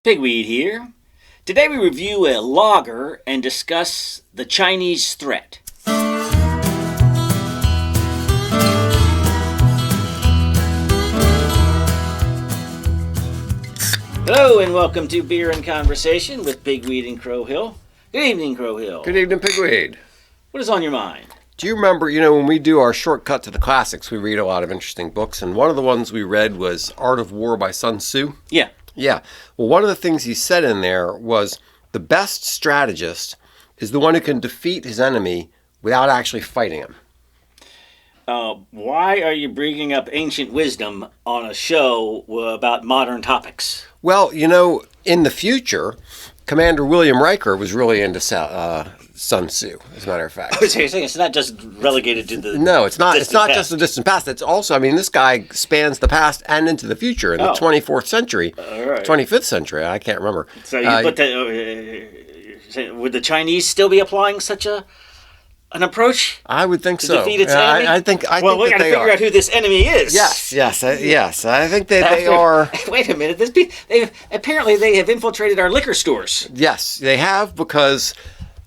Pigweed here. Today we review a logger and discuss the Chinese threat. Hello and welcome to Beer and Conversation with Pigweed and Crow Hill. Good evening, Crow Hill. Good evening, Pigweed. What is on your mind? Do you remember, when we do our shortcut to the classics, we read a lot of interesting books, and one of the ones we read was Art of War by Sun Tzu? Yeah. Yeah. Well, one of the things he said in there was the best strategist is the one who can defeat his enemy without actually fighting him. Why are you bringing up ancient wisdom on a show about modern topics? Well, in the future, Commander William Riker was really into Sun Tzu, as a matter of fact. So you're saying it's not just relegated to the No, it's not. It's not past. just the distant past. It's also, this guy spans the past and into the future in the 24th century, right. 25th century. I can't remember. So would the Chinese still be applying such an approach? I would think to so. defeat its enemy? I think we that got to they figure are. out who this enemy is. Yes. I think that they are. Wait a minute. Apparently they have infiltrated our liquor stores. Yes, they have, because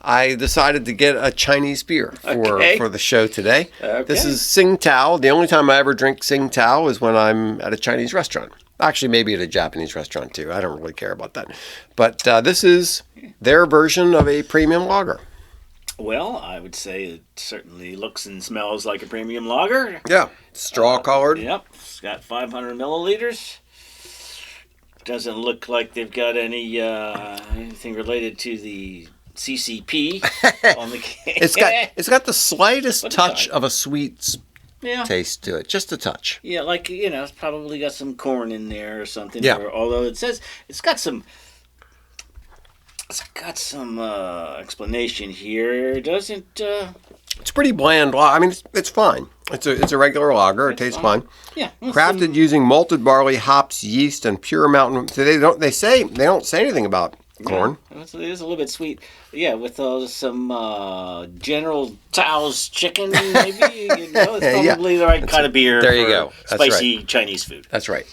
I decided to get a Chinese beer for the show today. Okay. This is Tsingtao. The only time I ever drink Tsingtao is when I'm at a Chinese restaurant. Actually, maybe at a Japanese restaurant too. I don't really care about that. But this is their version of a premium lager. Well, I would say it certainly looks and smells like a premium lager. Yeah, straw colored. Yep, it's got 500 milliliters. Doesn't look like they've got anything related to the CCP on the can. It's got the slightest What touch size? of a sweet Yeah. taste to it, just a touch. Yeah, it's probably got some corn in there or something. Yeah. Although it says it's got some explanation here. Doesn't It's pretty bland. It's fine. It's a regular lager. It tastes fine. yeah. Crafted using malted barley, hops, yeast, and pure mountain. So they don't say anything about corn. It is a little bit sweet. Yeah, with some General Tso's chicken, maybe. It's probably the right kind of beer. There you for go. That's spicy Chinese food. That's right.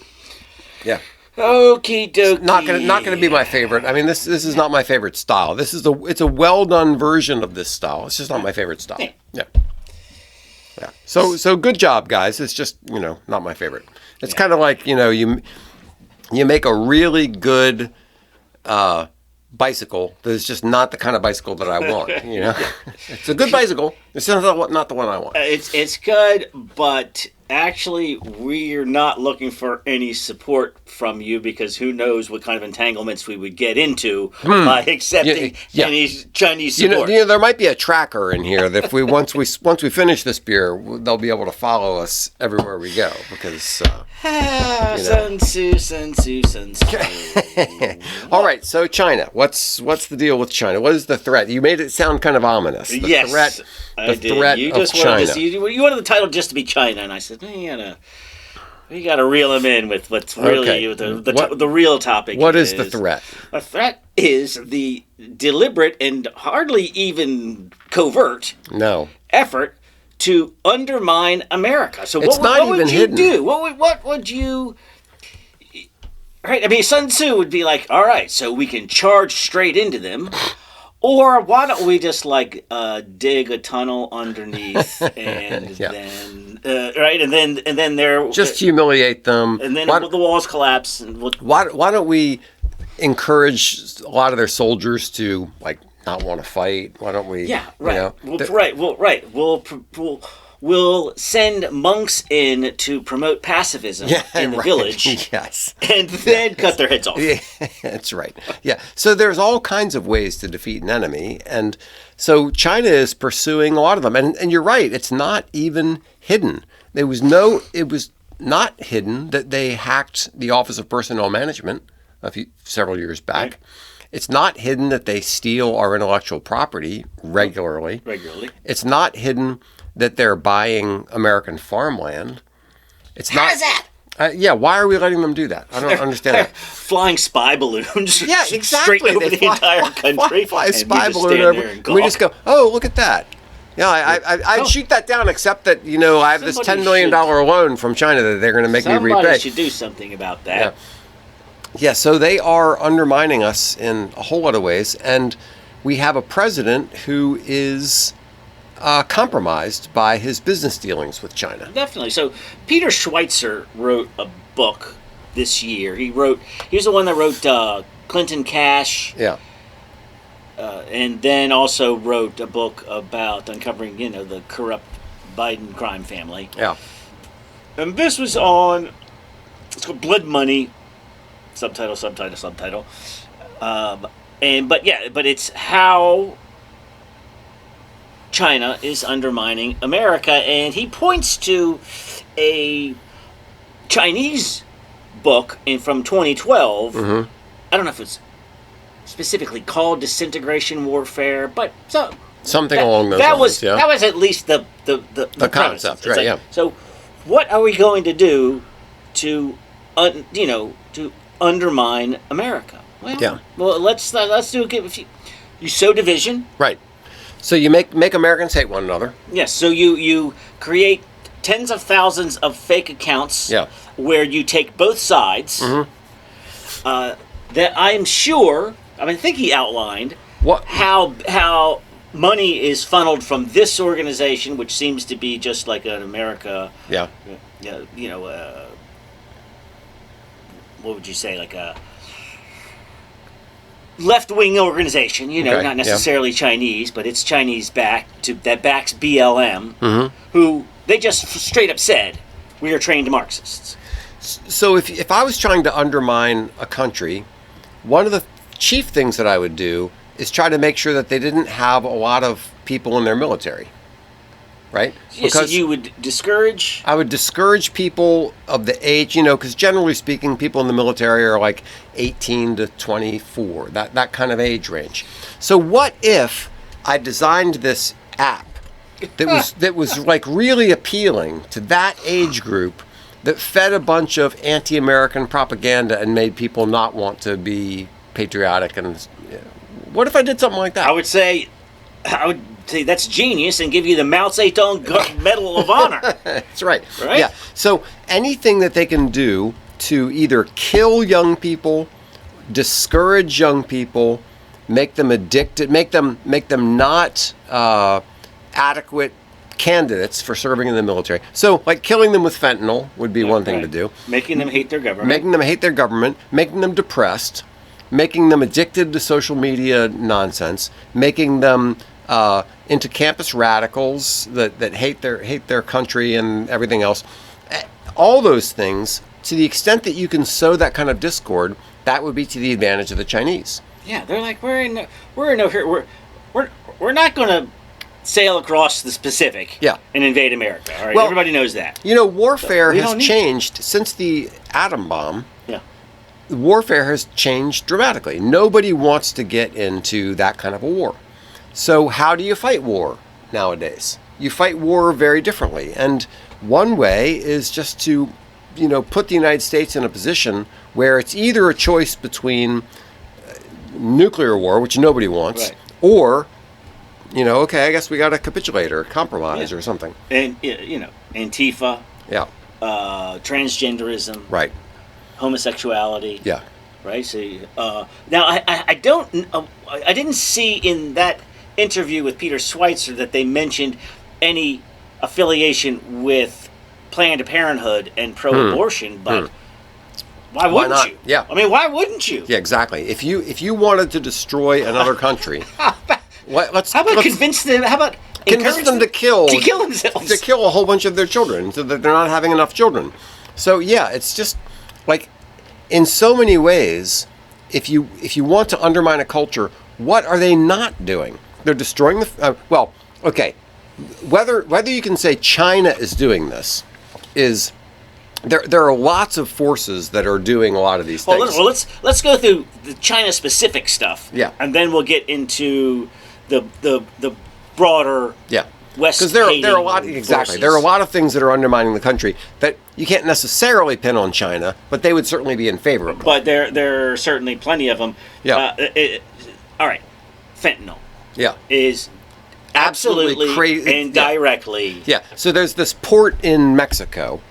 Yeah. Okie dokie. Not gonna be my favorite. This is not my favorite style. It's a well done version of this style. It's just not my favorite style. Yeah. So good job, guys. It's just not my favorite. It's kind of like you make a really good bicycle that is just not the kind of bicycle that I want. It's a good bicycle. It's not the one I want. It's good, but actually, we're not looking for any support from you because who knows what kind of entanglements we would get into by accepting any Chinese support. There might be a tracker in here that if once we finish this beer, they'll be able to follow us everywhere we go because. Sun Tzu. All right, so China. What's the deal with China? What is the threat? You made it sound kind of ominous. The Yes, threat, I the did. threat You of just China. you wanted the title just to be China, and I said, we gotta reel him in with what's really the real topic. What is the threat? The threat is the deliberate and hardly even covert effort to undermine America. So It's not what even would you hidden. do? What would you? Right, Sun Tzu would be like, all right, so we can charge straight into them, or why don't we just dig a tunnel underneath and then and then they're Just humiliate them. and then the walls collapse and Why don't we encourage a lot of their soldiers to not want to fight? Why don't we? Yeah, right. We'll send monks in to promote pacifism in the village. Yes. And then cut their heads off. Yeah, that's right. Yeah. So there's all kinds of ways to defeat an enemy. And so China is pursuing a lot of them. And you're right. It's not even hidden. It was not hidden that they hacked the Office of Personnel Management several years back. Right. It's not hidden that they steal our intellectual property regularly. It's not hidden that they're buying American farmland. How is that? Why are we letting them do that? I don't understand that. Flying spy balloons. Yeah, exactly. Straight over the entire country. Fly a spy balloon over. And we just go, oh, look at that. Yeah, I'd shoot that down, except that, I have this $10 million loan from China that they're going to make me repay. Somebody should do something about that. Yeah, so they are undermining us in a whole lot of ways, and we have a president who is compromised by his business dealings with China. Definitely. So Peter Schweitzer wrote a book this year. He was the one that wrote Clinton Cash. Yeah. And then also wrote a book about uncovering, the corrupt Biden crime family. Yeah. And this was on, it's called Blood Money, subtitle. But it's how China is undermining America, and he points to a Chinese book from 2012. Mm-hmm. I don't know if it's specifically called Disintegration Warfare, but something along those lines. That was at least the concept, right? Yeah. So, what are we going to do to undermine America? Well, let's do it. You sow division, right? So you make Americans hate one another. Yes. So you create tens of thousands of fake accounts. Yeah. Where you take both sides. Mm-hmm. That I'm sure. I think he outlined how money is funneled from this organization, which seems to be just like an America. Yeah. What would you say, like a left-wing organization? Okay, not necessarily Chinese, but it's Chinese backed that backs BLM, mm-hmm. who they just straight up said we are trained Marxists. So if I was trying to undermine a country, one of the chief things that I would do is try to make sure that they didn't have a lot of people in their military, right? Yes, so you would discourage? I would discourage people of the age, because generally speaking, people in the military are like 18 to 24, that kind of age range. So what if I designed this app that was like really appealing to that age group, that fed a bunch of anti-American propaganda and made people not want to be patriotic? And what if I did something like that? I would say that's genius and give you the Mao Zedong Medal of Honor. That's right. Yeah. So anything that they can do to either kill young people, discourage young people, make them addicted, make them not adequate candidates for serving in the military. So, like killing them with fentanyl would be one thing to do. Making them hate their government. Making them depressed, making them addicted to social media nonsense, making them into campus radicals that hate their country and everything else. All those things, to the extent that you can sow that kind of discord, that would be to the advantage of the Chinese. Yeah, they're like, we're not going to sail across the Pacific and invade America. All right, well, everybody knows that. Warfare has changed since the atom bomb. Yeah. Warfare has changed dramatically. Nobody wants to get into that kind of a war. So how do you fight war nowadays? You fight war very differently. And one way is just to, put the United States in a position where it's either a choice between nuclear war, which nobody wants, or okay, I guess we got to capitulate or compromise or something. And, Antifa. Yeah. Transgenderism. Right. Homosexuality. Yeah. Right? So, now, I didn't see in that interview with Peter Schweitzer that they mentioned any affiliation with Planned Parenthood and pro-abortion, but why wouldn't you? Yeah. Why wouldn't you? Yeah, exactly. If you wanted to destroy another country... How about convince them to kill themselves, to kill a whole bunch of their children, so that they're not having enough children? So yeah, it's just like, in so many ways, if you want to undermine a culture, what are they not doing? They're destroying the. Whether you can say China is doing this is. There are lots of forces that are doing a lot of these things. Well, let's go through the China-specific stuff. Yeah. And then we'll get into the broader West. Because there are a lot There are a lot of things that are undermining the country that you can't necessarily pin on China, but they would certainly be in favor of them. But there are certainly plenty of them. Yeah. All right. Fentanyl. Yeah. Is absolutely crazy and directly. Yeah. So there's this port in Mexico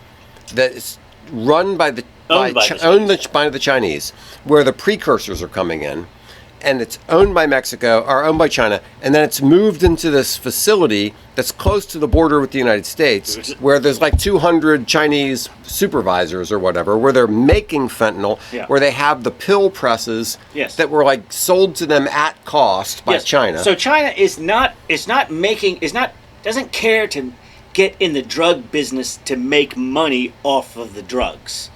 that is run by the Owned by the Chinese, where the precursors are coming in, and it's owned by Mexico or owned by China, and then it's moved into this facility that's close to the border with the United States, where there's like 200 Chinese supervisors or whatever, where they're making fentanyl, where they have the pill presses that were like sold to them at cost by China. So China doesn't care to get in the drug business to make money off of the drugs.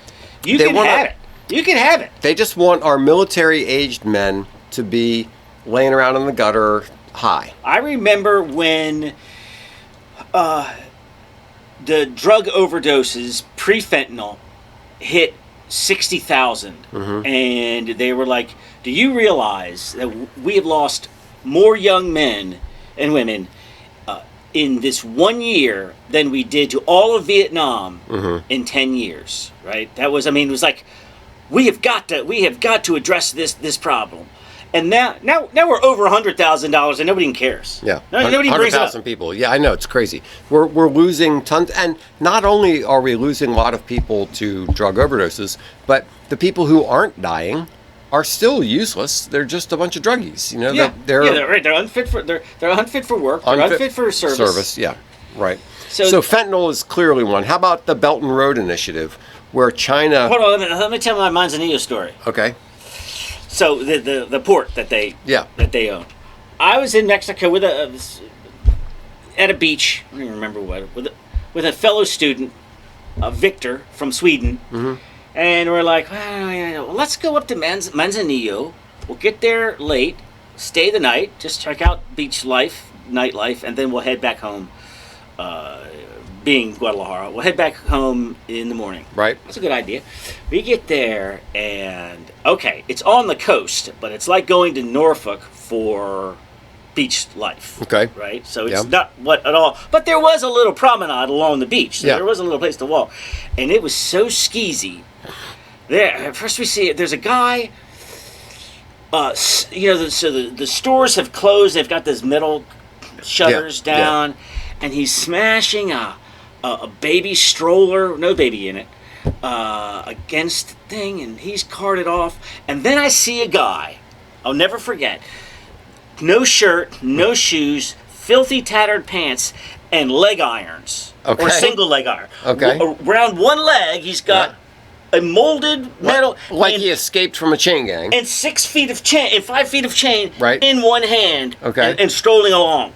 You can have it. They just want our military-aged men to be laying around in the gutter high. I remember when the drug overdoses pre-fentanyl hit 60,000, and they were like, do you realize that we have lost more young men and women in this 1 year than we did to all of Vietnam in 10 years, right? It was like, we have got to address this problem. And now we're over $100,000 and nobody even cares. Yeah, nobody brings it up. 100,000 people. Yeah, I know, it's crazy. We're losing tons, and not only are we losing a lot of people to drug overdoses, but the people who aren't dying are still useless. They're just a bunch of druggies. They're right. They're unfit for work. They're unfit for service. Yeah, right. So fentanyl is clearly one. How about the Belt and Road Initiative, where China? Hold on, let me tell my Manzanillo story. Okay. So the port that they own. I was in Mexico at a beach. I don't even remember what with a fellow student, Victor from Sweden, and we're like, well, let's go up to Manzanillo. We'll get there late, stay the night, just check out beach life, nightlife, and then we'll head back home. Being Guadalajara, we'll head back home in the morning. Right. That's a good idea. We get there, and it's on the coast, but it's like going to Norfolk for beach life. Okay. Right? So it's not what at all. But there was a little promenade along the beach. So there was a little place to walk. And it was so skeezy. There, first we see it. There's a guy. The stores have closed. They've got those metal shutters down, and he's smashing a baby stroller, no baby in it, against the thing, and he's carted off. And then I see a guy, I'll never forget, no shirt, no shoes, filthy tattered pants, and leg irons, or single leg iron. Okay. Around one leg, he's got a molded metal, like he escaped from a chain gang, and 6 feet of chain, and 5 feet of chain, in one hand, and strolling along.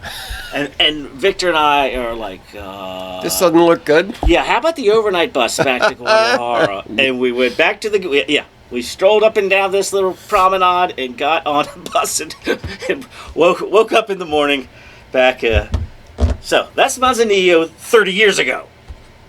And Victor and I are like, this doesn't look good. Yeah, how about the overnight bus back to Guadalajara? And we went back to we strolled up and down this little promenade and got on a bus and woke up in the morning back. So that's Manzanillo 30 years ago.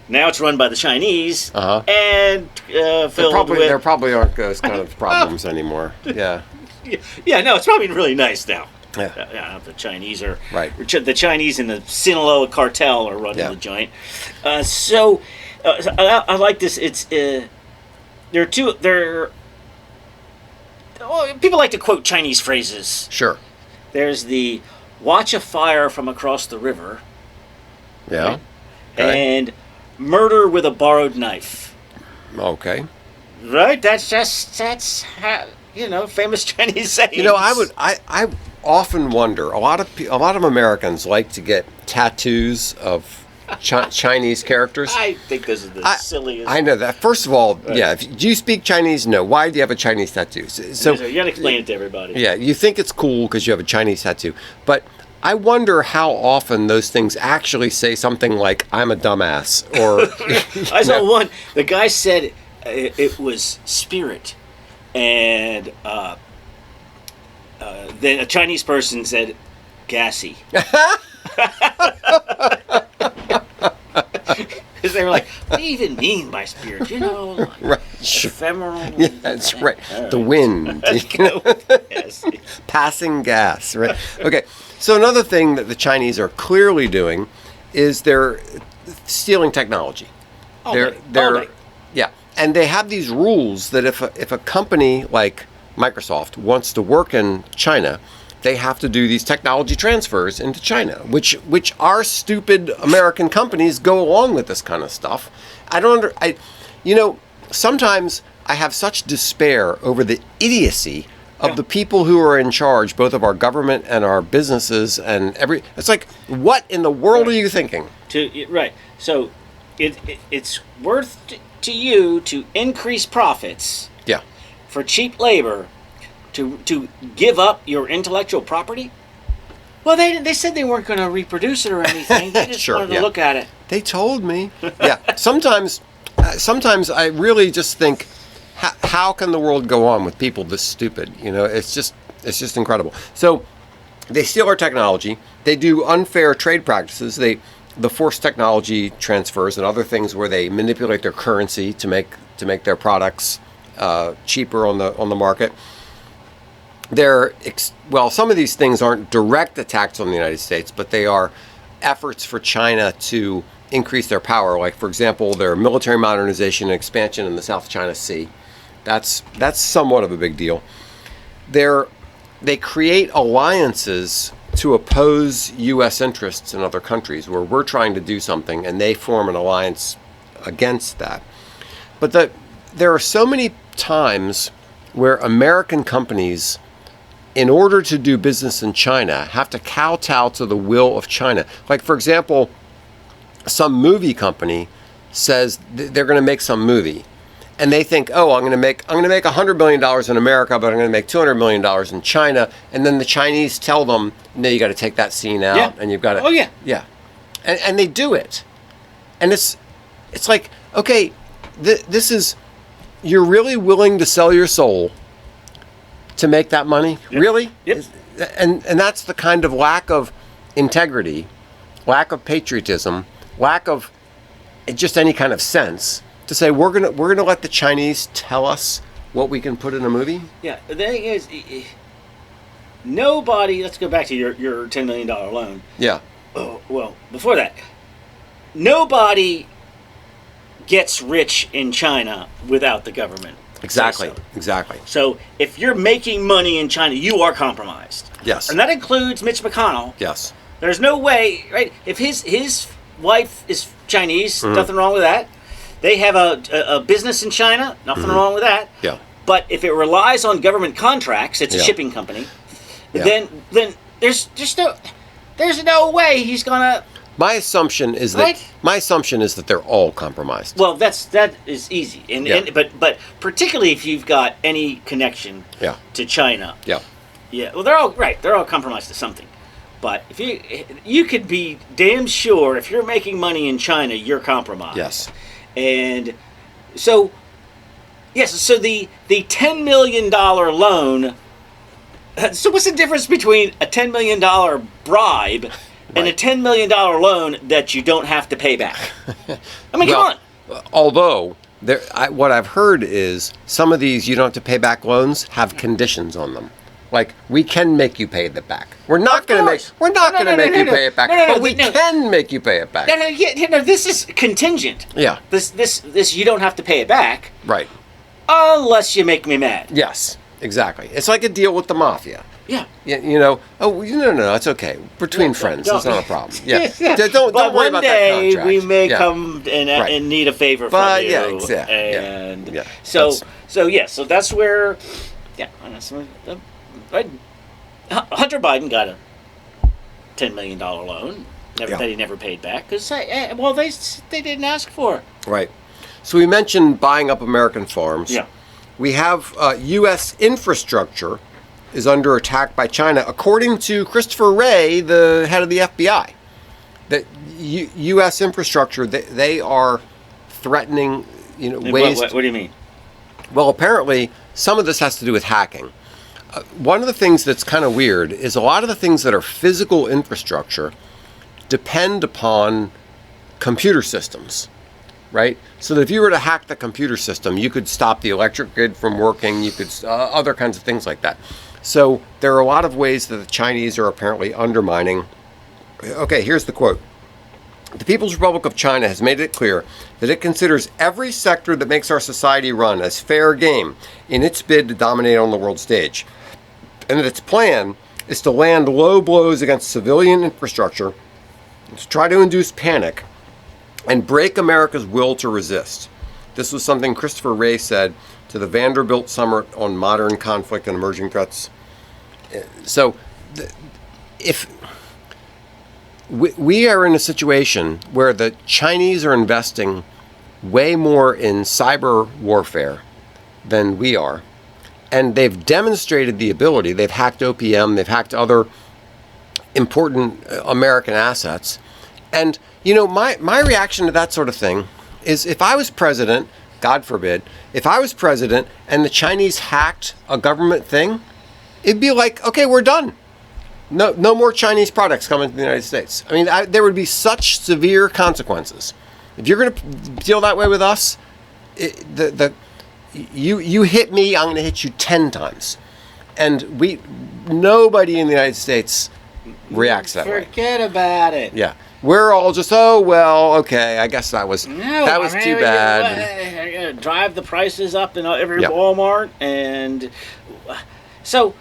Now it's run by the Chinese, and filled with... There probably aren't those kind of problems anymore. Yeah. No, it's probably really nice now. Yeah. The Chinese are... Right. The Chinese and the Sinaloa cartel are running the joint. I like this. It's... there are two... people like to quote Chinese phrases. Sure. There's the watch a fire from across the river. Yeah. Right? Okay. And murder with a borrowed knife. Okay. Right? That's how, famous Chinese sayings. I often wonder, a lot of Americans like to get tattoos of Chinese characters. I think this is the silliest. I know that. First of all, do you speak Chinese? No. Why do you have a Chinese tattoo? So you got to explain it to everybody. Yeah, you think it's cool because you have a Chinese tattoo, but I wonder how often those things actually say something like "I'm a dumbass" or. I saw one. The guy said it was spirit, and then a Chinese person said gassy. Because they were like, what do you even mean by spirit? Like ephemeral. Yeah, that's right. The wind. Yes. Passing gas, right? Okay. So another thing that the Chinese are clearly doing is they're stealing technology. They're and they have these rules that if a company like Microsoft wants to work in China, they have to do these technology transfers into China, which our stupid American companies go along with this kind of stuff. sometimes I have such despair over the idiocy of the people who are in charge, both of our government and our businesses and it's like, what in the world are you thinking? Right. So it's worth to you to increase profits Yeah. for cheap labor to give up your intellectual property? Well, they said they weren't going to reproduce it or anything. They just Sure, wanted to look at it. They told me. Yeah. Sometimes I really just think, how can the world go on with people this stupid? It's just incredible. So they steal our technology. They do unfair trade practices. The forced technology transfers and other things where they manipulate their currency to make their products cheaper on the market. Some of these things aren't direct attacks on the United States, but they are efforts for China to increase their power. Like, for example, their military modernization and expansion in the South China Sea. That's somewhat of a big deal. They create alliances to oppose U.S. interests in other countries where we're trying to do something, and they form an alliance against that. But there are so many times where American companies, in order to do business in China, have to kowtow to the will of China. Like, for example, some movie company says they're going to make some movie, and they think, oh, I'm going to make $100 million in America, but I'm going to make $200 million in China. And then the Chinese tell them, no, you got to take that scene out, and you've got to. Oh yeah, yeah, and they do it, and it's like, okay, this is, you're really willing to sell your soul to make that money? Yep. Really? Yep. And that's the kind of lack of integrity, lack of patriotism, lack of just any kind of sense to say we're gonna let the Chinese tell us what we can put in a movie. Yeah. The thing is, nobody. Let's go back to your $10 million loan. Yeah. Oh, well, before that, nobody gets rich in China without the government. Exactly. So. Exactly. So if you're making money in China, you are compromised. Yes. And that includes Mitch McConnell. Yes. There's no way, right? If his wife is Chinese, Mm-hmm. nothing wrong with that. They have a business in China, nothing Mm-hmm. wrong with that. Yeah. But if it relies on government contracts, it's a shipping company. Yeah. Then there's no way he's gonna. My assumption is that they're all compromised. Well, that is easy, but particularly if you've got any connection to China. Yeah. Yeah. Well, they're all right. They're all compromised to something. But if you could be damn sure if you're making money in China, you're compromised. Yes. And so, yes. So the $10 million loan. So what's the difference between a $10 million bribe and a $10 million loan that you don't have to pay back? I mean, come on. Although what I've heard is some of these you don't have to pay back loans have conditions on them. Like, we can make you pay it back. We're not going to make you pay it back, but we can make you pay it back. No, this is contingent. Yeah. This you don't have to pay it back. Right. Unless you make me mad. Yes, exactly. It's like a deal with the mafia. Yeah. No, it's okay. Between friends, it's not a problem. Yeah. Don't worry about that contract. But one day we may come and need a favor from you. Yeah, exactly. And so that's where, Hunter Biden got a $10 million loan that he never paid back because they didn't ask for it. Right. So we mentioned buying up American farms. Yeah. We have U.S. infrastructure is under attack by China, according to Christopher Wray, the head of the FBI. That U.S. infrastructure, they are threatening, ways. What do you mean? Well, apparently, some of this has to do with hacking. One of the things that's kind of weird is a lot of the things that are physical infrastructure depend upon computer systems, right? So that if you were to hack the computer system, you could stop the electric grid from working, you could other kinds of things like that. So there are a lot of ways that the Chinese are apparently undermining. Okay, here's the quote. The People's Republic of China has made it clear that it considers every sector that makes our society run as fair game in its bid to dominate on the world stage, and that its plan is to land low blows against civilian infrastructure, to try to induce panic, and break America's will to resist. This was something Christopher Wray said to the Vanderbilt Summit on Modern Conflict and Emerging Threats. So, if we are in a situation where the Chinese are investing way more in cyber warfare than we are, and they've demonstrated the ability. They've hacked OPM, they've hacked other important American assets. And, my reaction to that sort of thing is, if I was president, God forbid, if I was president and the Chinese hacked a government thing, it'd be like, okay, we're done. No more Chinese products coming to the United States. I mean, there would be such severe consequences. If you're going to deal that way with us, you hit me, I'm going to hit you 10 times. And nobody in the United States reacts that way. Forget about it. Yeah. We're all just, oh, well, okay, I guess that was too bad. Drive the prices up in every Walmart. And so,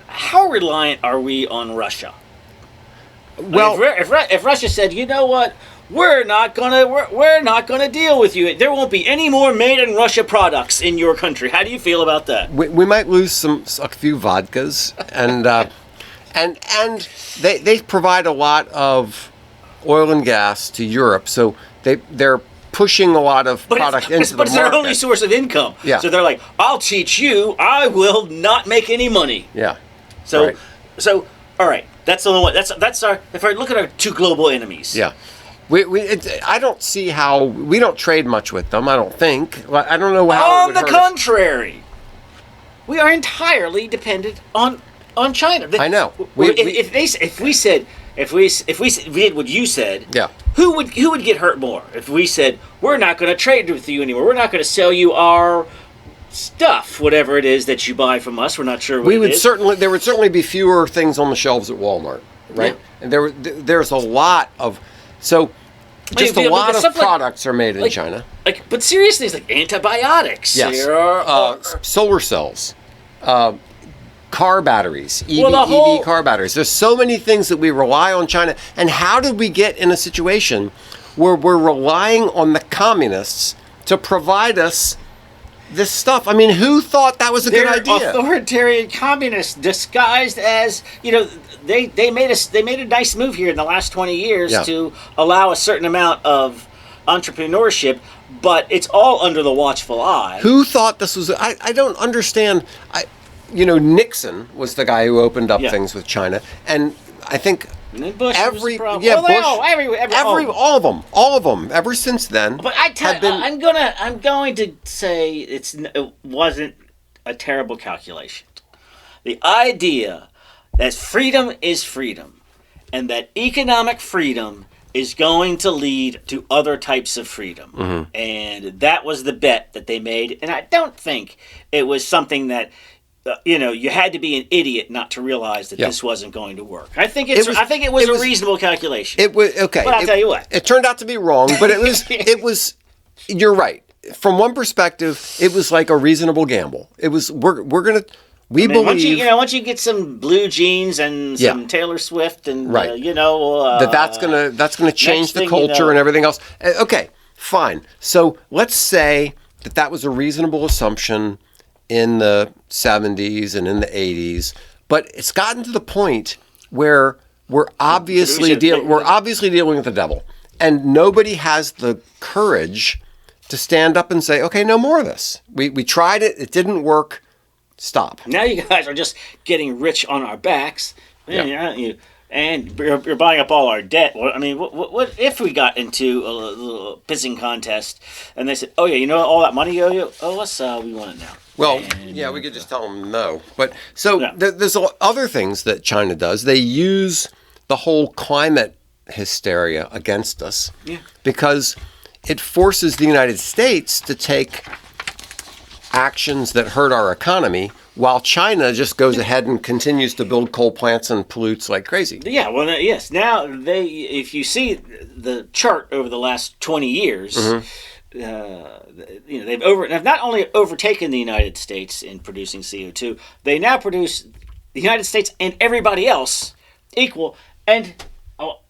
how reliant are we on Russia? Well, if Russia said, you know what, we're not gonna deal with you. There won't be any more made in Russia products in your country. How do you feel about that? We might lose a few vodkas, and they provide a lot of oil and gas to Europe, so they're pushing a lot of product into the market. But it's their only source of income. Yeah. So they're like, I'll cheat you. I will not make any money. Yeah. So all right. That's the only one. That's our. If I look at our two global enemies. Yeah. I don't see how we don't trade much with them. I don't think. I don't know how. On the contrary, we are entirely dependent on China. I know. If we did what you said, yeah. Who would get hurt more? If we said we're not going to trade with you anymore, we're not going to sell you our stuff, whatever it is that you buy from us, we're not sure what it is. There would certainly be fewer things on the shelves at Walmart, right? Yeah. And there's a lot of a lot of products are made in China. But serious things like antibiotics, solar cells, car batteries, EV car batteries. There's so many things that we rely on China. And how did we get in a situation where we're relying on the communists to provide us this stuff? I mean, who thought that was a good idea? Authoritarian communists disguised as, they made a nice move here in the last 20 years to allow a certain amount of entrepreneurship, but it's all under the watchful eye. Who thought this was? I don't understand. Nixon was the guy who opened up things with China, and I think. Bush all of them. Ever since then, but I'm going to say it wasn't a terrible calculation. The idea that freedom is freedom, and that economic freedom is going to lead to other types of freedom, and that was the bet that they made. And I don't think it was something that. You had to be an idiot not to realize that this wasn't going to work. I think it was a reasonable calculation. It was okay. But I'll tell you what, it turned out to be wrong. But it was. You're right. From one perspective, it was like a reasonable gamble. It was. We believe once you get some blue jeans and some Taylor Swift and that's gonna change the culture and everything else. Okay, fine. So let's say that was a reasonable assumption in the 70s and in the 80s, but it's gotten to the point where we're obviously dealing with the devil, and nobody has the courage to stand up and say, okay, no more of this. We tried it didn't work, stop. Now you guys are just getting rich on our backs, and you're buying up all our debt. I mean, what if we got into a little pissing contest and they said, oh yeah, all that money you owe us, we want it now. Well, we could just tell them no. But there's other things that China does. They use the whole climate hysteria against us because it forces the United States to take actions that hurt our economy, while China just goes ahead and continues to build coal plants and pollutes like crazy. Yeah, well, yes. Now, if you see the chart over the last 20 years, they've not only overtaken the United States in producing CO2, they now produce the United States and everybody else equal. And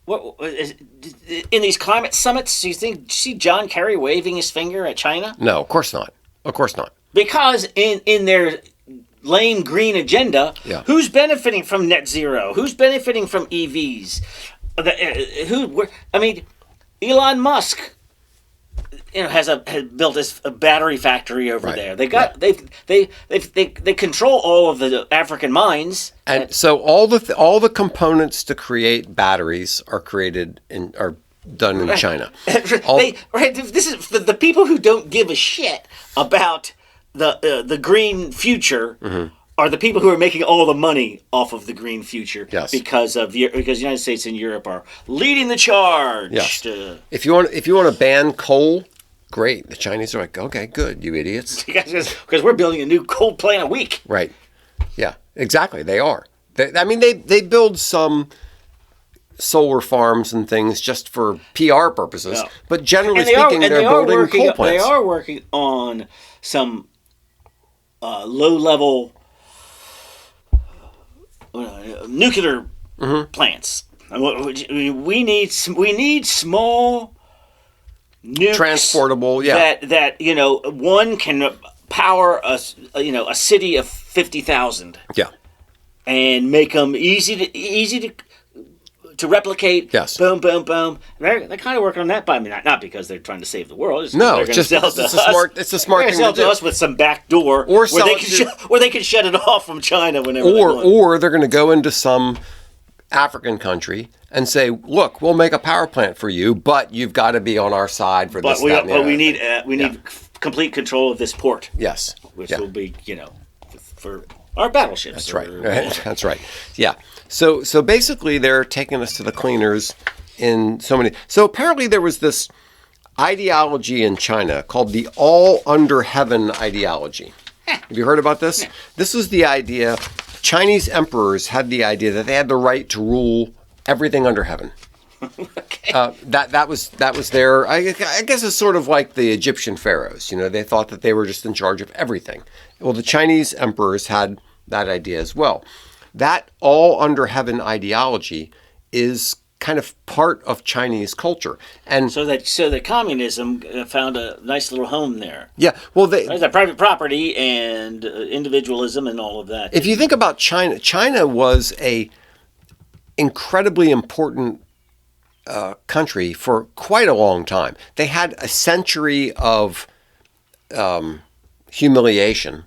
in these climate summits, do you see John Kerry waving his finger at China? No, of course not. Of course not. Because in their lame green agenda, Yeah. who's benefiting from net zero? Who's benefiting from EVs? Elon Musk, has built a battery factory over Right. there. They control all of the African mines. And so all the components to create batteries are done in China. This is the people who don't give a shit about the green future. Mm-hmm. Are the people who are making all the money off of the green future? Yes. Because the United States and Europe are leading the charge. Yes. If you want to ban coal, great. The Chinese are like, okay, good, you idiots. Because we're building a new coal plant a week. Right. Yeah. Exactly. They are. They build some solar farms and things just for PR purposes, Yeah. But generally speaking, they're building coal plants. They are working on some low-level nuclear plants. We need small nukes transportable, yeah. That one can power a city of 50,000. Yeah. And make them easy to replicate. Yes. Boom, boom, boom. They're kind of working on that, but not because they're trying to save the world. No, they're it's a smart thing to do. Us with some back door, or where they can shut it off from China whenever. Or they're going to go into some African country and say, "Look, we'll make a power plant for you, but you've got to be on our side for this." But we need complete control of this port. Yes, which will be for our battleships. That's right. That's right. Yeah. So basically, they're taking us to the cleaners in so many. So apparently, there was this ideology in China called the all under heaven ideology. Have you heard about this? No. This was the idea. Chinese emperors had the idea that they had the right to rule everything under heaven. Okay. That was their. I guess it's sort of like the Egyptian pharaohs. They thought that they were just in charge of everything. Well, the Chinese emperors had that idea as well. That all under heaven ideology is kind of part of Chinese culture, and so that communism found a nice little home there. Yeah, well, that private property and individualism and all of that. If you think about China, China was a incredibly important country for quite a long time. They had a century of humiliation.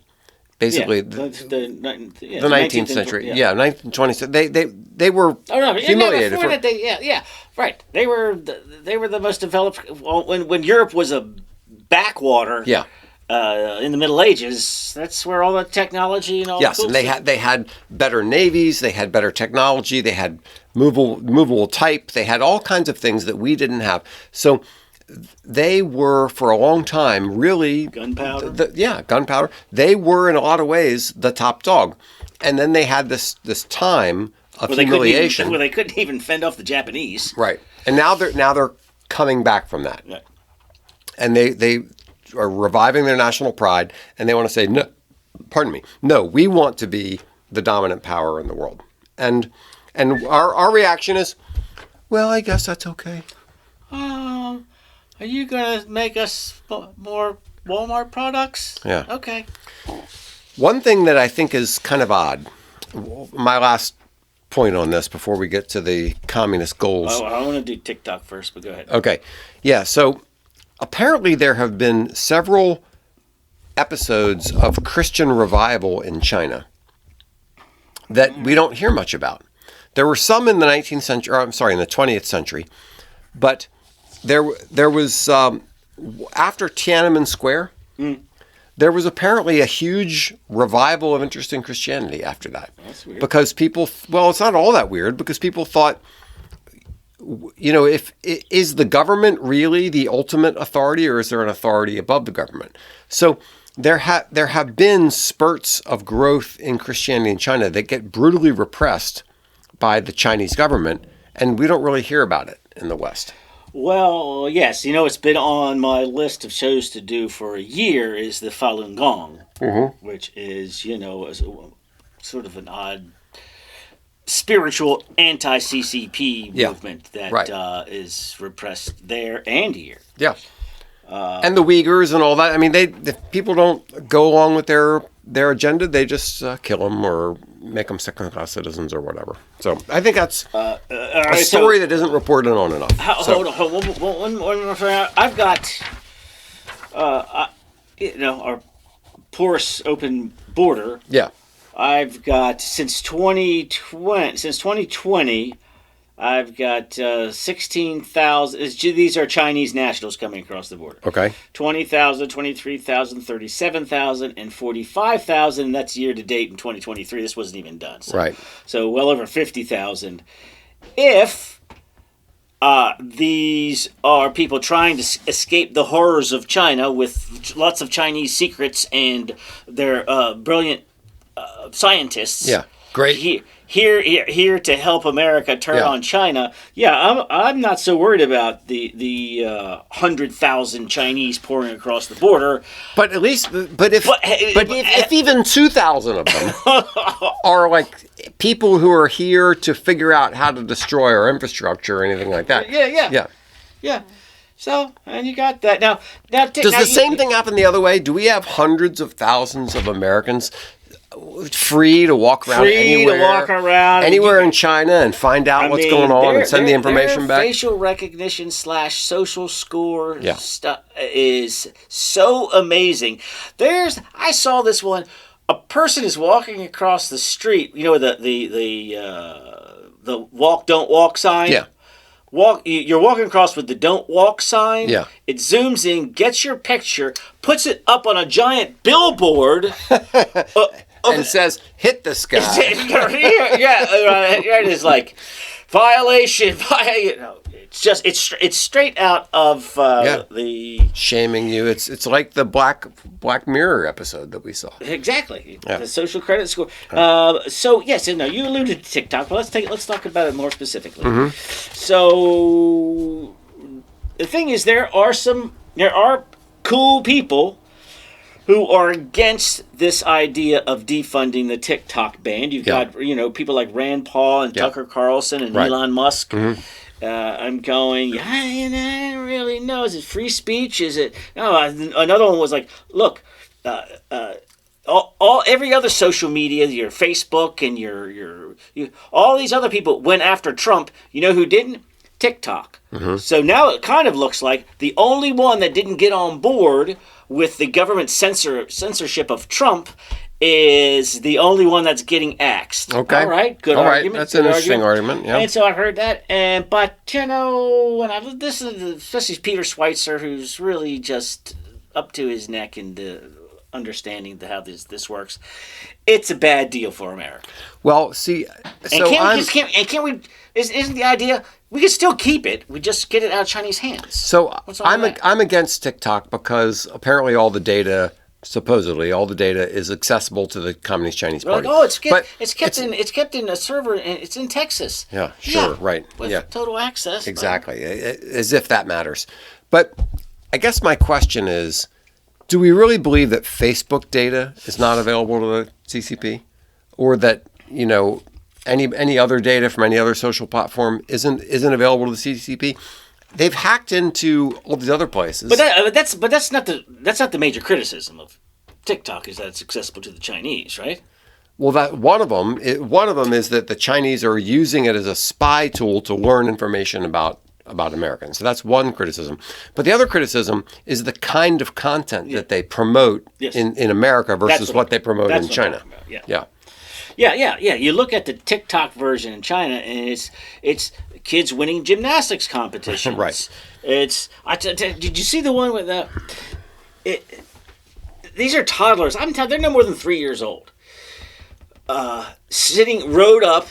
Basically, the 19th century, 19th, 20th. They were humiliated. Before that, right. They were the most developed. Well, when Europe was a backwater, in the Middle Ages, that's where all the technology and all. Yes, and they had better navies, they had better technology, they had movable type, they had all kinds of things that we didn't have. So they were, for a long time, really gunpowder. Gunpowder. They were in a lot of ways the top dog, and then they had this time of humiliation where they couldn't even fend off the Japanese. Right, and now they're coming back from that, and they are reviving their national pride, and they want to say no. Pardon me. No, we want to be the dominant power in the world, and our reaction is, well, I guess that's okay. Are you going to make us more Walmart products? Yeah. Okay. One thing that I think is kind of odd, my last point on this before we get to the communist goals. Oh, I want to do TikTok first, but go ahead. Okay. Yeah, so apparently there have been several episodes of Christian revival in China that we don't hear much about. There were some in the 19th century, in the 20th century, but there was, after Tiananmen Square, there was apparently a huge revival of interest in Christianity after that. That's weird. Because it's not all that weird, because people thought, is the government really the ultimate authority, or is there an authority above the government? So there have been spurts of growth in Christianity in China that get brutally repressed by the Chinese government, and we don't really hear about it in the West. Well, yes. It's been on my list of shows to do for a year is the Falun Gong, which is, sort of an odd spiritual anti-CCP Yeah. movement that Right. is repressed there and here. Yeah. And the Uyghurs and all that. I mean, if people don't go along with their agenda, they just kill them or make them second-class citizens or whatever. So I think that's a story that isn't reported on enough. Hold on. One more thing. I've got, our porous open border. Yeah. I've got since 2020, I've got 16,000. These are Chinese nationals coming across the border. Okay. 20,000, 23,000, 37,000, and 45,000. That's year to date in 2023. This wasn't even done. So, Right. So well over 50,000. If these are people trying to escape the horrors of China with lots of Chinese secrets and their brilliant scientists. Yeah. Great. Here to help America turn on China. Yeah, I'm not so worried about the 100,000 Chinese pouring across the border. But at least, if even 2,000 of them are like people who are here to figure out how to destroy our infrastructure or anything like that. Yeah. So, and you got that. Now does the same thing happen the other way? Do we have hundreds of thousands of Americans free to walk around anywhere in China and find out what's going on and send the information back? Facial recognition / social score stuff is so amazing. I saw this one. A person is walking across the street. You know the walk don't walk sign. Yeah. You're walking across with the don't walk sign. Yeah. It zooms in, gets your picture, puts it up on a giant billboard. And says, hit this guy. It is like violation. It's straight out of the shaming you. It's like the Black Mirror episode that we saw. Exactly. Yeah. The social credit score. So yes, you alluded to TikTok, but let's talk about it more specifically. Mm-hmm. So the thing is, there are cool people who are against this idea of defunding the TikTok ban. You've got people like Rand Paul and Tucker Carlson and Elon Musk. Mm-hmm. I'm going, I don't really know. Is it free speech? Is it? No. Another one was like, look, every other social media, your Facebook and your all these other people went after Trump. You know who didn't? TikTok. Mm-hmm. So now it kind of looks like the only one that didn't get on board with the government censorship of Trump is the only one that's getting axed. Okay. All right. Good argument. That's an interesting argument. Yeah. And so I heard that. But when this is especially Peter Schweitzer, who's really just up to his neck in the understanding how this works. It's a bad deal for America. Well, see, so isn't the idea we can still keep it? We just get it out of Chinese hands. So I'm against TikTok because apparently supposedly all the data is accessible to the Communist Chinese Party. It's kept in a server, and it's in Texas. Yeah, sure, right. With total access. Exactly, as if that matters. But I guess my question is, do we really believe that Facebook data is not available to the CCP, or that any other data from any other social platform isn't available to the CCP? They've hacked into all these other places. But that's not the major criticism of TikTok, is that it's accessible to the Chinese, right? Well, one of them is that the Chinese are using it as a spy tool to learn information about Americans. So that's one criticism. But the other criticism is the kind of content that they promote in America versus what they promote in China. Yeah. You look at the TikTok version in China, and it's kids winning gymnastics competitions. Right. Did you see the one with these are toddlers. I'm telling you, they're no more than 3 years old. Sitting rowed up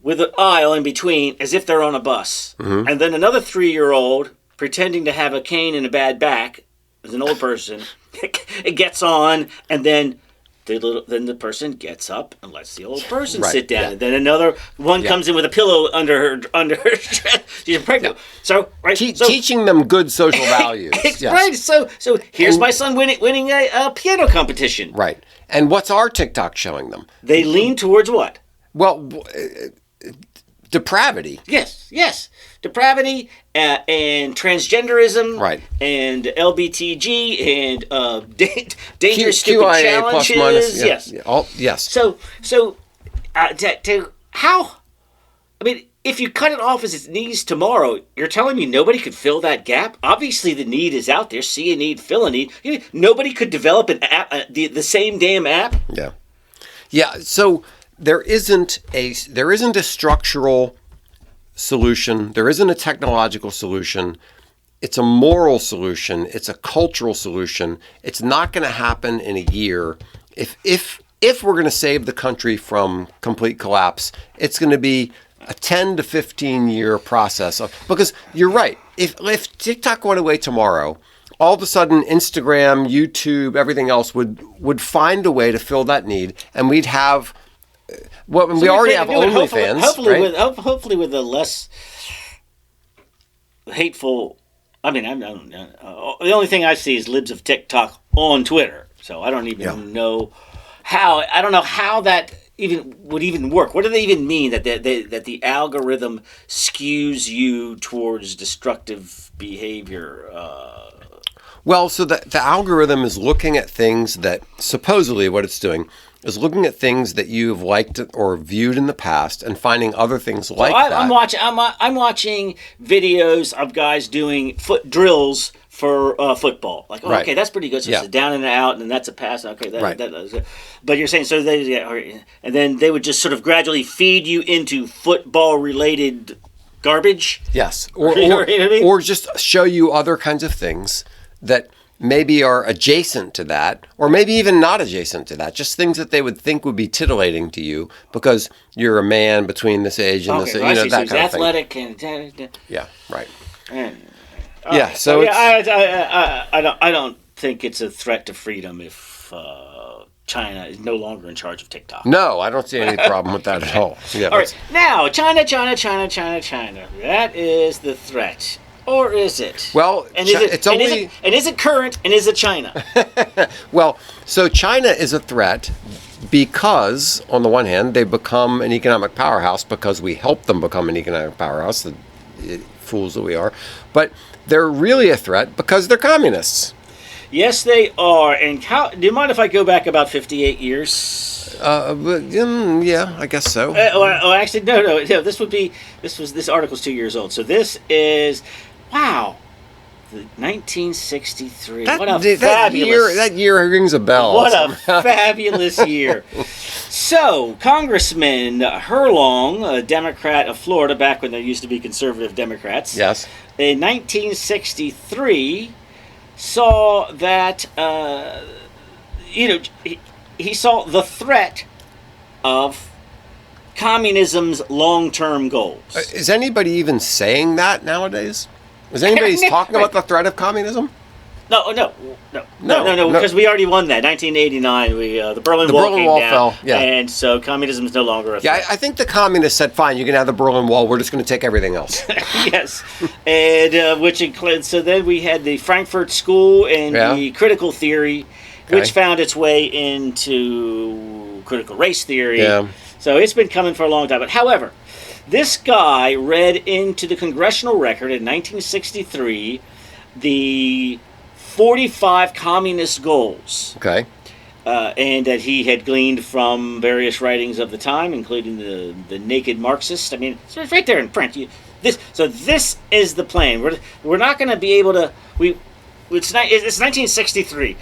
with an aisle in between as if they're on a bus. Mm-hmm. And then another 3-year-old pretending to have a cane and a bad back as an old person. It gets on, and then the person gets up and lets the old person sit down. Yeah. And then another one comes in with a pillow under her dress. She's pregnant. So teaching them good social values. Yes. Right. So here's my son winning a piano competition. Right. And what's our TikTok showing them? They lean towards what? Well, depravity. Yes. Depravity and transgenderism, Right. and LBTG and dangerous stupid QIA challenges. plus minus. Yeah. Yes. Yes. So how? I mean, if you cut it off as its needs tomorrow, you're telling me nobody could fill that gap? Obviously, the need is out there. See a need, fill a need. Nobody could develop an app, the same damn app. Yeah. Yeah. So there isn't a structural solution. There isn't a technological solution. It's a moral solution. It's a cultural solution. It's not going to happen in a year. If we're going to save the country from complete collapse, it's going to be a 10 to 15 year process. Because you're right. If TikTok went away tomorrow, all of a sudden Instagram, YouTube, everything else would find a way to fill that need, and we'd have. Well, we already have OnlyFans, right? Hopefully with a less hateful. I mean, the only thing I see is libs of TikTok on Twitter, so I don't even know how. I don't know how that would even work. What do they even mean that the algorithm skews you towards destructive behavior? Well, so the algorithm is looking at things that supposedly what it's doing is looking at things that you've liked or viewed in the past and finding other things like that. I'm watching videos of guys doing foot drills for football. Like, right. Okay, that's pretty good. So it's a down and out, and then that's a pass. Okay, that. But you're saying and then they would just sort of gradually feed you into football-related garbage. Yes, or just show you other kinds of things that maybe are adjacent to that, or maybe even not adjacent to that. Just things that they would think would be titillating to you because you're a man between this age and this, that kind of thing. Athletic and yeah, right. So I don't think it's a threat to freedom if China is no longer in charge of TikTok. No, I don't see any problem with that at all. Yeah, all right, now China. That is the threat. Or is it? Well, is it current? And is it China? Well, so China is a threat because, on the one hand, they become an economic powerhouse because we helped them become an economic powerhouse, the fools that we are. But they're really a threat because they're communists. Yes, they are. And do you mind if I go back about 58 years? Yeah, I guess so. Actually, no. This article's 2 years old. So this is. Wow, 1963. What a fabulous... That year rings a bell. What a fabulous year. So, Congressman Herlong, a Democrat of Florida, back when there used to be conservative Democrats, yes, in 1963, saw that, he saw the threat of communism's long-term goals. Is anybody even saying that nowadays? Is anybody talking about the threat of communism? No, because we already won that. 1989, the Berlin Wall came down, fell, yeah. And so communism is no longer a threat. Yeah, I think the communists said, fine, you can have the Berlin Wall, we're just going to take everything else. Yes, and which includes, so then we had the Frankfurt School and the critical theory, which found its way into critical race theory. Yeah. So it's been coming for a long time. But however, this guy read into the congressional record in 1963 the 45 communist goals. Okay. And that he had gleaned from various writings of the time, including the Naked Marxist. I mean, it's right there in print. This is the plan. We're not going to be able to... It's 1963.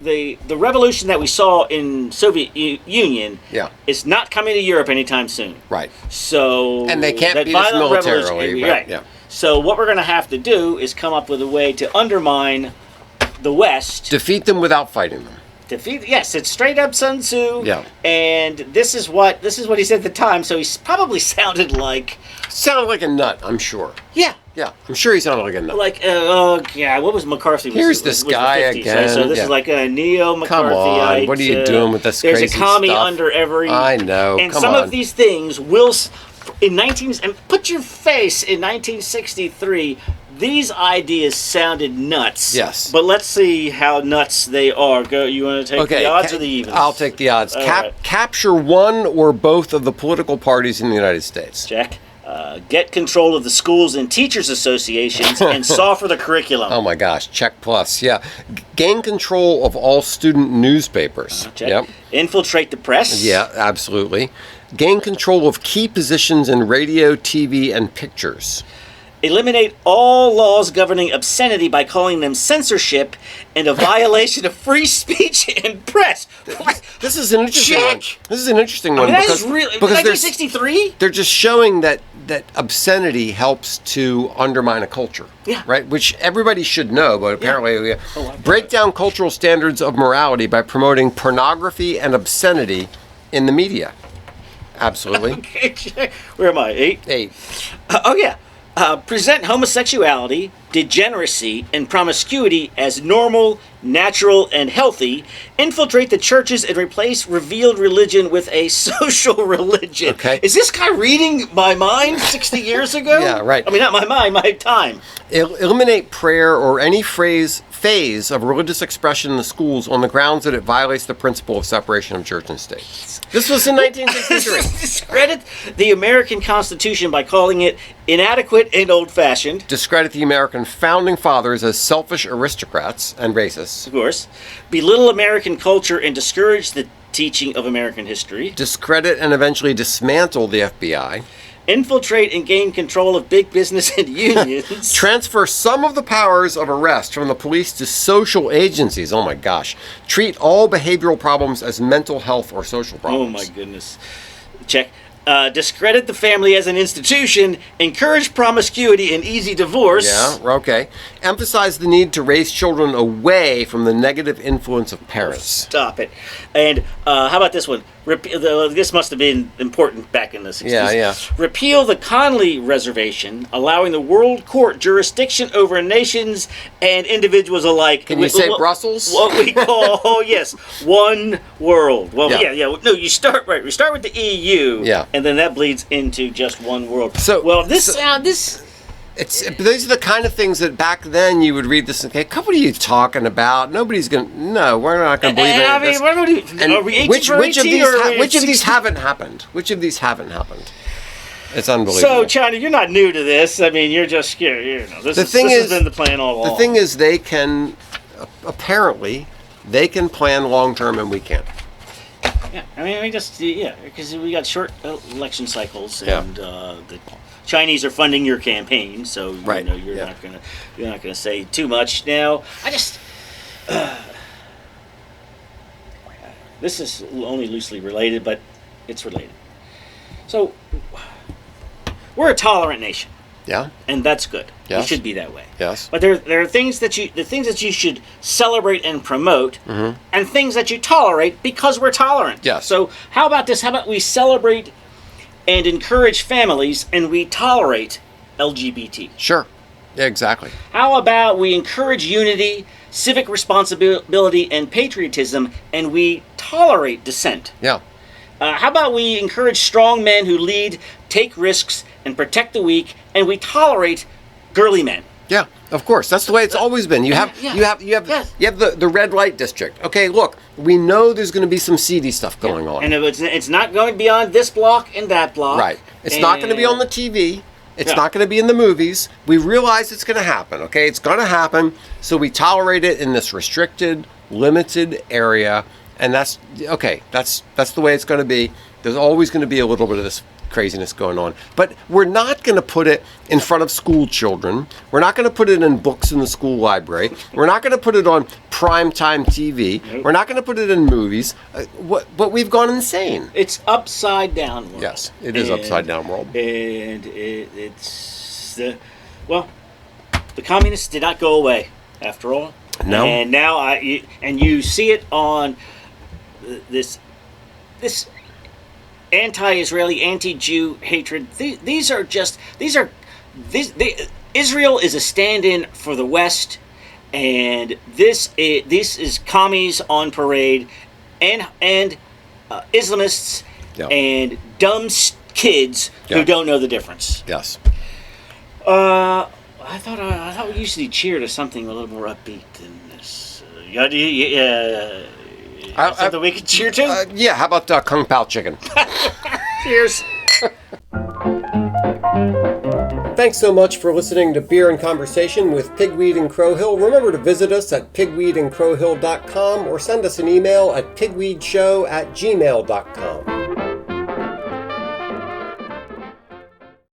The revolution that we saw in Soviet Union is not coming to Europe anytime soon. Right. So and they can't beat us militarily. Right. Yeah. So what we're going to have to do is come up with a way to undermine the West. Defeat them without fighting them. Yes, it's straight up Sun Tzu. Yeah. And this is what he said at the time. So he probably sounded like a nut, I'm sure. Yeah. Yeah, I'm sure he sounded like a nut. Like, what was McCarthy? Here's this guy again. So this is like a neo-McCarthyite. Come on, what are you doing with this crazy stuff? There's a commie under every... I know, and some of these things will... and put your face in 1963, these ideas sounded nuts. Yes. But let's see how nuts they are. Go. You want to take the odds or the evens? I'll take the odds. Right. Capture one or both of the political parties in the United States. Check. Get control of the schools and teachers associations and soften the curriculum. Oh my gosh, check plus. Yeah. Gain control of all student newspapers. Check. Yep. Infiltrate the press. Yeah, absolutely. Gain control of key positions in radio, TV, and pictures. Eliminate all laws governing obscenity by calling them censorship and a violation of free speech and press. This is an interesting one. This is an interesting one That is really, because 1963? they're just showing that obscenity helps to undermine a culture. Yeah. Right? Which everybody should know, but apparently break down cultural standards of morality by promoting pornography and obscenity in the media. Absolutely. Okay, where am I? 8? 8. Oh, yeah. Present homosexuality, degeneracy, and promiscuity as normal, natural, and healthy. Infiltrate the churches and replace revealed religion with a social religion. Okay. Is this guy reading my mind 60 years ago? Yeah, right. I mean, not my mind, my time. Eliminate prayer or any phase of religious expression in the schools on the grounds that it violates the principle of separation of church and state. This was in 1963. Discredit the American Constitution by calling it inadequate and old-fashioned. Discredit the American founding fathers as selfish aristocrats and racists. Of course. Belittle American culture and discourage the teaching of American history. Discredit and eventually dismantle the FBI. Infiltrate and gain control of big business and unions. Transfer some of the powers of arrest from the police to social agencies. Oh my gosh. Treat all behavioral problems as mental health or social problems. Oh my goodness. Check. Discredit the family as an institution. Encourage promiscuity and easy divorce. Yeah, okay. Emphasize the need to raise children away from the negative influence of parents. Stop it. And how about this one? This must have been important back in the 60s. Yeah. Repeal the Conley Reservation, allowing the World Court jurisdiction over nations and individuals alike. Can you say Brussels? What we call, one world. Well, Yeah. yeah. No, you start right. We start with the EU. Yeah. And then that bleeds into just one world. So, well, this. These are the kind of things that back then you would read this and think, what are you talking about? Nobody's going to, no, we're not going to believe I it. mean, are we 18 which of these, or which of these haven't happened? Which of these haven't happened? It's unbelievable. So, China, you're not new to this. I mean, you're just scared. This has been the plan all along. The thing is, they can, apparently, they can plan long term and we can't. Yeah, I mean, because we got short election cycles, Yeah. and the Chinese are funding your campaign, so Right. you're not gonna say too much. Now, this is only loosely related, but it's related. So, we're a tolerant nation, Yeah? and that's good. Yes. It should be that way. Yes. But there are things that you should celebrate and promote, and things that you tolerate because we're tolerant. Yes. So how about this? How about we celebrate and encourage families, and we tolerate LGBT? Sure. Yeah, exactly. How about we encourage unity, civic responsibility, and patriotism, and we tolerate dissent? Yeah. How about we encourage strong men who lead, take risks, and protect the weak, and we tolerate girly men? Yeah, of course. That's the way it's always been. You have the red light district. Okay, look, we know there's going to be some seedy stuff going on. And it's not going beyond this block and that block. Right. It's not going to be on the TV. It's not going to be in the movies. We realize it's going to happen, okay? It's going to happen, so we tolerate it in this restricted, limited area, and that's the way it's going to be. There's always going to be a little bit of this craziness going on. But we're not going to put it in front of school children. We're not going to put it in books in the school library. We're not going to put it on primetime TV. Nope. We're not going to put it in movies. What we've gone insane. It's upside down world. Yes, it is upside down world. And the communists did not go away after all. No. And now you see it on this anti-Israeli, anti-Jew hatred. Israel is a stand-in for the West, and this is commies on parade, and Islamists and dumb kids who don't know the difference. Yes. How I thought we usually cheer to something a little more upbeat than this. Something we could cheer to? Yeah, how about Kung Pao chicken? Cheers. Thanks so much for listening to Beer and Conversation with Pigweed and Crowhill. Remember to visit us at pigweedandcrowhill.com or send us an email at pigweedshow@gmail.com.